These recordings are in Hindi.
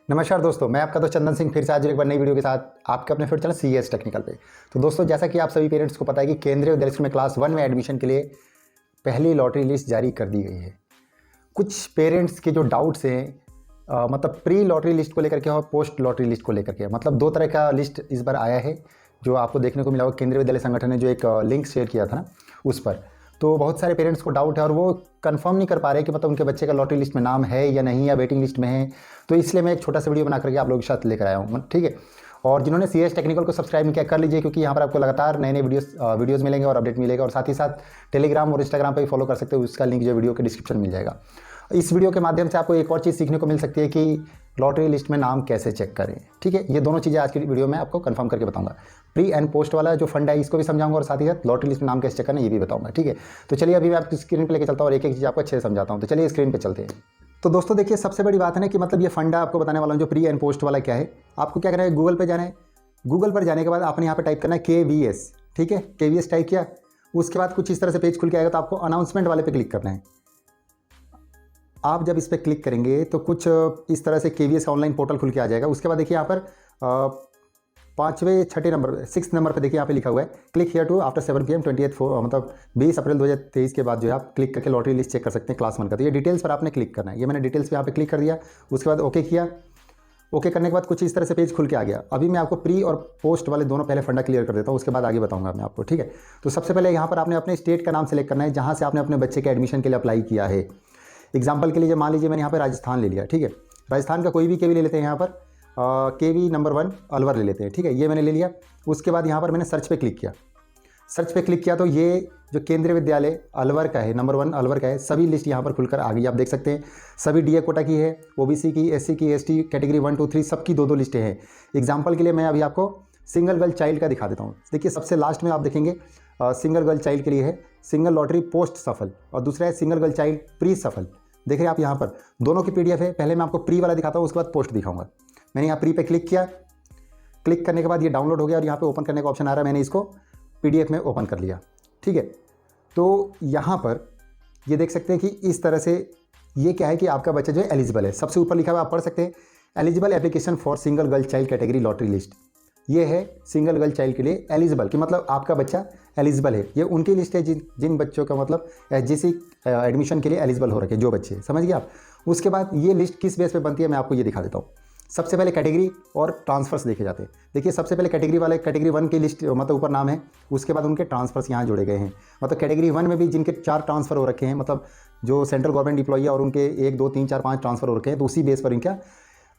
नमस्कार दोस्तों, मैं आपका दोस्त चंदन सिंह फिर से आज एक बार नई वीडियो के साथ आपके अपने फिर चैनल सीएस टेक्निकल पे। तो दोस्तों, जैसा कि आप सभी पेरेंट्स को पता है कि केंद्रीय विद्यालय में क्लास 1 में एडमिशन के लिए पहली लॉटरी लिस्ट जारी कर दी गई है। कुछ पेरेंट्स के जो डाउट्स हैं मतलब प्री लॉटरी लिस्ट को लेकर के और पोस्ट लॉटरी लिस्ट को लेकर के, मतलब दो तरह का लिस्ट इस बार आया है जो आपको देखने को मिला होगा। केंद्रीय विद्यालय संगठन ने जो एक लिंक शेयर किया था ना, उस पर तो बहुत सारे पेरेंट्स को डाउट है और वो कंफर्म नहीं कर पा रहे कि मतलब उनके बच्चे का लॉटरी लिस्ट में नाम है या नहीं, या वेटिंग लिस्ट में है। तो इसलिए मैं एक छोटा सा वीडियो बना करके आप लोगों के साथ लेकर आया हूँ, ठीक है। और जिन्होंने सीएस टेक्निकल को सब्सक्राइब नहीं किया कर लीजिए, क्योंकि यहाँ पर आपको लगातार नए नए वीडियोज़ मिलेंगे और अपडेट मिलेगा। और साथ ही साथ टेलीग्राम और इंस्टाग्राम पर भी फॉलो कर सकते हो, उसका लिंक जो वीडियो के डिस्क्रिप्शन मिल जाएगा। इस वीडियो के माध्यम से आपको एक और चीज़ सीखने को मिल सकती है कि लॉटरी लिस्ट में नाम कैसे चेक करें, ठीक है। ये दोनों चीज़ें आज की वीडियो में आपको कंफर्म करके बताऊंगा। प्री एंड पोस्ट वाला जो फंड है इसको भी समझाऊंगा और साथ ही साथ लॉटरी लिस्ट में नाम कैसे चेक करना ये भी बताऊंगा, ठीक है। तो चलिए अभी मैं आपकी स्क्रीन पर लेकर चलता हूँ और एक एक चीज़ आपको अच्छे से समझाता हूँ। तो चलिए स्क्रीन पर चलते हैं। तो दोस्तों देखिए, सबसे बड़ी बात है ना कि मतलब ये फंड आपको बताने वाला हूँ जो प्री एंड पोस्ट वाला क्या है। आपको क्या करना है, गूगल पर जाना है। गूगल पर जाने के बाद आपने यहाँ पर टाइप करना है KVS, ठीक है। KVS टाइप किया, उसके बाद कुछ इस तरह से पेज खुल के आएगा। तो आपको अनाउंसमेंट वाले पे क्लिक करना है। आप जब इस पर क्लिक करेंगे तो कुछ इस तरह से KVS ऑनलाइन पोर्टल खुल के आ जाएगा। उसके बाद देखिए यहाँ पर 6 नंबर पर देखिए यहाँ पे लिखा हुआ है click here to after 7 PM 28 मतलब 20 अप्रैल 2023 के बाद जो है आप क्लिक करके लॉटरी लिस्ट चेक कर सकते हैं क्लास 1 का। तो ये डिटेल्स पर आपने क्लिक करना है। ये मैंने डिटेल्स पे यहाँ पे क्लिक कर दिया। उसके बाद ओके किया। ओके करने के बाद कुछ इस तरह से पेज खुल के आ गया। अभी मैं आपको प्री और पोस्ट वाले दोनों पहले फंडा क्लियर कर देता हूँ, उसके बाद आगे बताऊँगा मैं आपको, ठीक है। तो सबसे पहले यहाँ पर आपने अपने स्टेट का नाम सेलेक्ट करना है जहाँ से आपने अपने बच्चे के एडमिशन के लिए अप्लाई किया है। एग्जाम्पल के लिए मान लीजिए मैंने यहाँ पर राजस्थान ले लिया, ठीक है। राजस्थान का कोई भी केवी ले लेते हैं। यहाँ पर KV नंबर 1 अलवर ले लेते हैं, ठीक है। ये मैंने ले लिया। उसके बाद यहाँ पर मैंने सर्च पे क्लिक किया। सर्च पे क्लिक किया तो ये जो केंद्रीय विद्यालय अलवर का है, नंबर 1 अलवर का है, सभी लिस्ट यहाँ पर खुलकर आ गई। आप देख सकते हैं सभी DA कोटा की है, OBC की, SC की, ST कैटेगरी 1 2 3 सबकी दो लिस्टें हैं। एग्जाम्पल के लिए मैं अभी आपको सिंगल गर्ल चाइल्ड का दिखा देता हूँ। देखिए सबसे लास्ट में आप देखेंगे सिंगल गर्ल चाइल्ड के लिए है सिंगल लॉटरी पोस्ट सफल और दूसरा है सिंगल गर्ल चाइल्ड प्री सफल। देख रहे हैं आप यहाँ पर दोनों की PDF है। पहले मैं आपको प्री वाला दिखाता हूँ, उसके बाद पोस्ट दिखाऊंगा। मैंने यहाँ प्री पे क्लिक किया। क्लिक करने के बाद ये डाउनलोड हो गया और यहाँ पे ओपन करने का ऑप्शन आ रहा है। मैंने इसको PDF में ओपन कर लिया, ठीक है। तो यहाँ पर ये देख सकते हैं कि इस तरह से ये क्या है कि आपका बच्चा जो है एलिजिबल है। सबसे ऊपर लिखा हुआ आप पढ़ सकते हैं eligible application for single girl child category lottery list. ये है सिंगल गर्ल चाइल्ड के लिए एलिजिबल कि मतलब आपका बच्चा एलिजिबल है। ये उनकी लिस्ट है जिन बच्चों का मतलब SGC एडमिशन के लिए एलिजिबल हो रखे, जो बच्चे, समझ गए आप। उसके बाद ये लिस्ट किस बेस पे बनती है मैं आपको ये दिखा देता हूँ। सबसे पहले कैटेगरी और ट्रांसफर्स देखे जाते हैं। देखिए सबसे पहले कैटेगरी वाले कैटेगरी 1 की लिस्ट मतलब ऊपर नाम है, उसके बाद उनके ट्रांसफर्स यहाँ जोड़े गए हैं। मतलब कैटेगरी 1 में भी जिनके 4 ट्रांसफ़र हो रखे हैं, मतलब जो सेंट्रल गवर्नमेंट एम्प्लॉई है और उनके 1 2 3 4 5 ट्रांसफ़र हो रखे हैं, तो उसी बेस पर इनका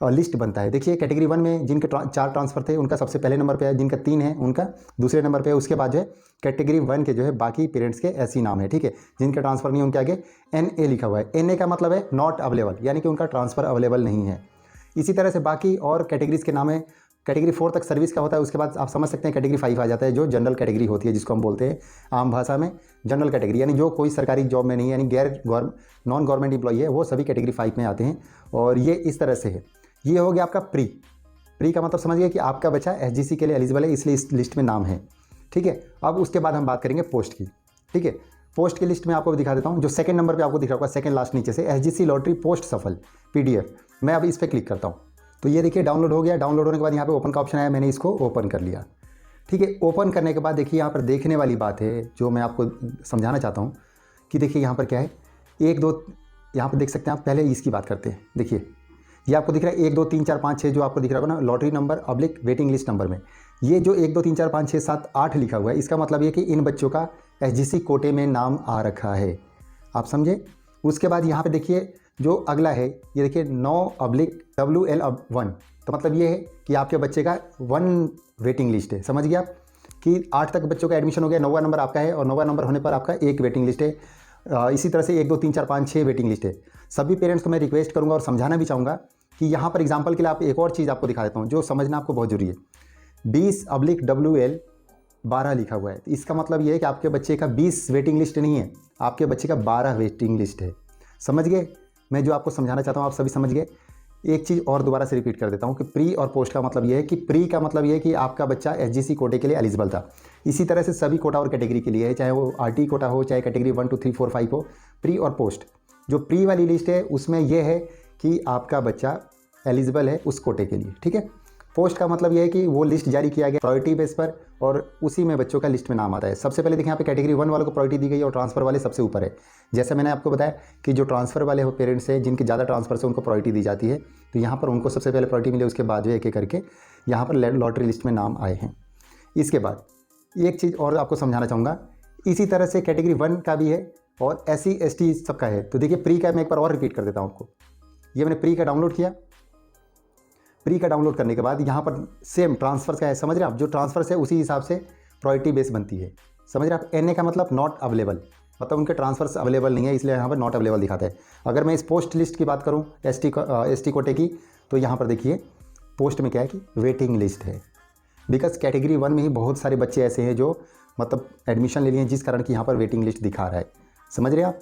लिस्ट बनता है। देखिए कैटेगरी 1 में जिनके 4 ट्रांसफ़र थे उनका सबसे पहले नंबर पे है, जिनका 3 है उनका दूसरे नंबर पे है। उसके बाद जो है कैटेगरी 1 के जो है बाकी पेरेंट्स के ऐसी नाम है, ठीक है। जिनके ट्रांसफ़र नहीं है उनके आगे NA लिखा हुआ है। NA का मतलब है नॉट अवेलेबल, यानी कि उनका ट्रांसफ़र अवेलेबल नहीं है। इसी तरह से बाकी और कैटेगरीज़ के नाम है। कैटेगरी 4 तक सर्विस का होता है। उसके बाद आप समझ सकते हैं कैटेगरी 5 आ जाता है जो जनरल कैटेगरी होती है, जिसको हम बोलते हैं आम भाषा में जनरल कैटेगरी, यानी जो कोई सरकारी जॉब में नहीं है, यानी नॉन गवर्नमेंट एम्प्लॉई है, वो सभी कैटेगरी 5 में आते हैं। और ये इस तरह से है। ये हो गया आपका प्री का मतलब समझ गए कि आपका बच्चा SGC के लिए एलिजिबल है, इसलिए इस लिस्ट में नाम है, ठीक है। अब उसके बाद हम बात करेंगे पोस्ट की, ठीक है। पोस्ट की लिस्ट में आपको दिखा देता हूँ। जो सेकंड नंबर पे आपको दिख रहा होगा, सेकंड लास्ट नीचे से SGC लॉटरी पोस्ट सफल PDF। मैं अब इस पर क्लिक करता हूँ तो ये देखिए डाउनलोड हो गया। डाउनलोड होने के बाद यहाँ पे ओपन का ऑप्शन आया, मैंने इसको ओपन कर लिया, ठीक है। ओपन करने के बाद देखिए यहाँ पर देखने वाली बात है जो मैं आपको समझाना चाहता हूँ कि देखिए यहाँ पर क्या है 1 2 यहाँ पर देख सकते हैं आप। पहले इसकी बात करते हैं। देखिए ये आपको दिख रहा है 1 2 3 4 5 6 जो आपको दिख रहा होगा ना lottery number / waiting list number में। ये जो 1 2 3 4 5 6 7 8 लिखा हुआ है, इसका मतलब ये कि इन बच्चों का SGC कोटे में नाम आ रखा है, आप समझे। उसके बाद यहाँ पे देखिए जो अगला है, ये देखिए 9/WL1, तो मतलब ये है कि आपके बच्चे का 1 वेटिंग लिस्ट है। समझ गए आप कि 8 तक बच्चों का एडमिशन हो गया, 9वां नंबर आपका है और 9वां नंबर होने पर आपका 1 वेटिंग लिस्ट है। इसी तरह से 1 2 3 4 5 6 वेटिंग लिस्ट है। सभी पेरेंट्स को मैं रिक्वेस्ट करूँगा और समझाना भी चाहूँगा कि यहाँ पर एग्जाम्पल के लिए आप एक और चीज़ आपको दिखा देता हूँ जो समझना आपको बहुत जरूरी है। 20/WL12 लिखा हुआ है, तो इसका मतलब ये है कि आपके बच्चे का 20 वेटिंग लिस्ट नहीं है, आपके बच्चे का 12 वेटिंग लिस्ट है। समझ गए मैं जो आपको समझाना चाहता हूँ, आप सभी समझ गए। एक चीज़ और दोबारा से रिपीट कर देता हूँ कि प्री और पोस्ट का मतलब ये है कि प्री का मतलब ये है कि आपका बच्चा SGC कोटे के लिए एलिजिबल था। इसी तरह से सभी कोटा और कैटेगरी के लिए है, चाहे वो RT कोटा हो, चाहे कैटेगरी 1 2 3 4 5 हो, प्री और पोस्ट। जो प्री वाली लिस्ट है उसमें यह है कि आपका बच्चा एलिजिबल है उस कोटे के लिए, ठीक है। पोस्ट का मतलब ये है कि वो लिस्ट जारी किया गया प्रायोरिटी बेस पर और उसी में बच्चों का लिस्ट में नाम आता है। सबसे पहले देखिए यहाँ पे कैटेगरी 1 वालों को प्रायोरिटी दी गई है और ट्रांसफ़र वाले सबसे ऊपर है। जैसे मैंने आपको बताया कि जो ट्रांसफ़र वाले पेरेंट्स हैं जिनके ज़्यादा ट्रांसफ़र से उनको प्रायोरिटी दी जाती है, तो यहाँ पर उनको सबसे पहले प्रायोरिटी मिले, उसके बाद जो एक एक करके यहाँ पर लॉटरी लिस्ट में नाम आए हैं। इसके बाद एक चीज़ और आपको समझाना चाहूँगा, इसी तरह से कैटेगरी 1 का भी है और SC ST सबका है। तो देखिए प्री का मैं एक बार और रिपीट कर देता हूँ आपको। ये मैंने प्री का डाउनलोड किया, प्री का डाउनलोड करने के बाद यहाँ पर सेम ट्रांसफ़र का है, समझ रहे हैं आप, जो ट्रांसफ़र है उसी हिसाब से प्रायोरिटी बेस बनती है, समझ रहे हैं आप। NA का मतलब नॉट अवेलेबल, मतलब उनके ट्रांसफ़र्स अवेलेबल नहीं है, इसलिए यहाँ पर नॉट अवेलेबल दिखाता है। अगर मैं इस पोस्ट लिस्ट की बात करूँ ST कोटे की, तो यहाँ पर देखिए पोस्ट में क्या है कि वेटिंग लिस्ट है, बिकॉज कैटेगरी 1 में ही बहुत सारे बच्चे ऐसे हैं जो मतलब एडमिशन ले लिए हैं, जिस कारण कि यहाँ पर वेटिंग लिस्ट दिखा रहा है, समझ रहे हैं आप।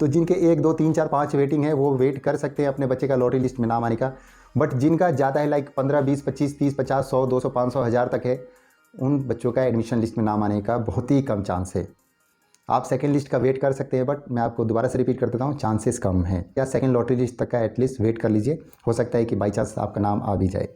तो जिनके 1 2 3 4 5 वेटिंग है वो वेट कर सकते हैं अपने बच्चे का लॉटरी लिस्ट में नाम आने का, बट जिनका ज़्यादा है लाइक 15 20 25 30 50 100 200 500 1000 तक है, उन बच्चों का एडमिशन लिस्ट में नाम आने का बहुत ही कम चांस है। आप सेकंड लिस्ट का वेट कर सकते हैं, बट मैं आपको दोबारा से रिपीट कर देता हूँ, चांसेस कम है। या सेकंड लॉटरी लिस्ट तक का एटलीस्ट वेट कर लीजिए, हो सकता है कि बाई चांस आपका नाम आ भी जाए।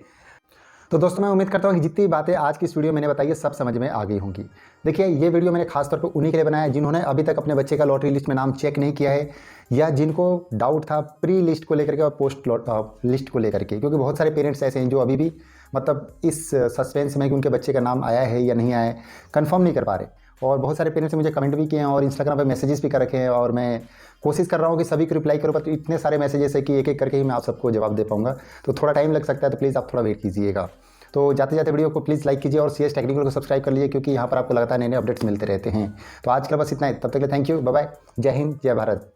तो दोस्तों मैं उम्मीद करता हूँ कि जितनी बातें आज की इस वीडियो मैंने बताई है सब समझ में आ गई होंगी। देखिए ये वीडियो मैंने खासतौर पर उन्हीं के लिए बनाया है जिन्होंने अभी तक अपने बच्चे का लॉटरी लिस्ट में नाम चेक नहीं किया है, या जिनको डाउट था प्री लिस्ट को लेकर के और पोस्ट लिस्ट को लेकर के, क्योंकि बहुत सारे पेरेंट्स ऐसे हैं जो अभी भी मतलब इस सस्पेंस में कि उनके बच्चे का नाम आया है या नहीं आया है कंफर्म नहीं कर पा रहे। और बहुत सारे पेरेंट्स ने मुझे कमेंट भी किए हैं और इंस्टाग्राम पे मैसेजेस भी कर रखे हैं, और मैं कोशिश कर रहा हूँ कि सभी को रिप्लाई करूँ, पर इतने सारे मैसेजेस है कि एक एक करके ही मैं आप सबको जवाब दे पाऊँगा, तो थोड़ा टाइम लग सकता है, तो प्लीज़ आप थोड़ा वेट कीजिएगा। तो जाते जाते वीडियो को प्लीज़ लाइक कीजिए और CS टेक्निकल को सब्सक्राइब कर लीजिए, क्योंकि यहाँ पर आपको लगातार नए नए अपडेट्स मिलते रहते हैं। तो आज के लिए बस इतना ही, तब तक के लिए थैंक यू, बाय बाय, जय हिंद, जय भारत।